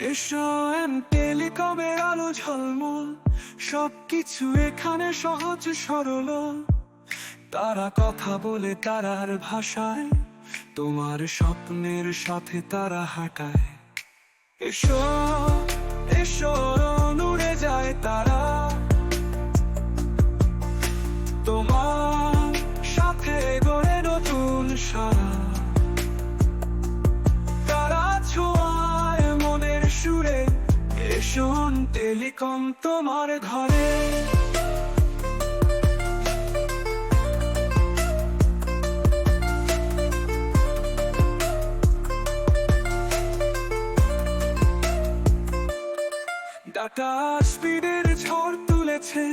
এসো টেলিকমের আলো ঝলমল, সবকিছু এখানে সহজ সরল। তারা কথা বলে তারার ভাষায়, তোমার স্বপ্নের সাথে তারা হাঁটায়। এসো এসো উড়ে যায় তারা, তোমার সাথে গড়ে নতুন সারা। তারা ছোঁয়ায় মনের সুরে, এসো টেলিকম তোমার ঘরে। ডাটা স্পিডের ঝড় তুলেছে,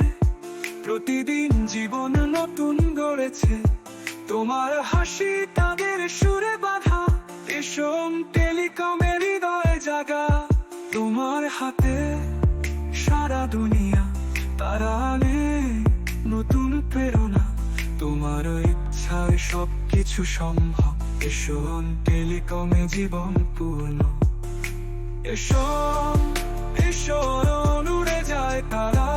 প্রতিদিন জীবন নতুন গড়েছে। তোমার হাসি তাদের সুরে বাঁধা, এসো টেলিকমের হৃদয় জাগা। তোমার হাতে সারা দুনিয়া, তারা আনে নতুন প্রেরণা। তোমার ইচ্ছায় সবকিছু সম্ভব, এসো টেলিকমে জীবন পূর্ণ। এসো এসো উড়ে যায় তারা,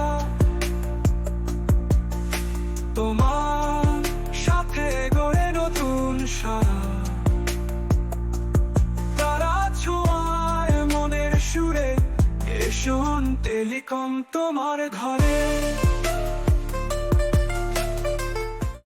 তোমার সাথে গড়ে নতুন সারা। তারা ছোঁয়ায় মনের সুরে, এসো টেলিকম তোমার ঘরে।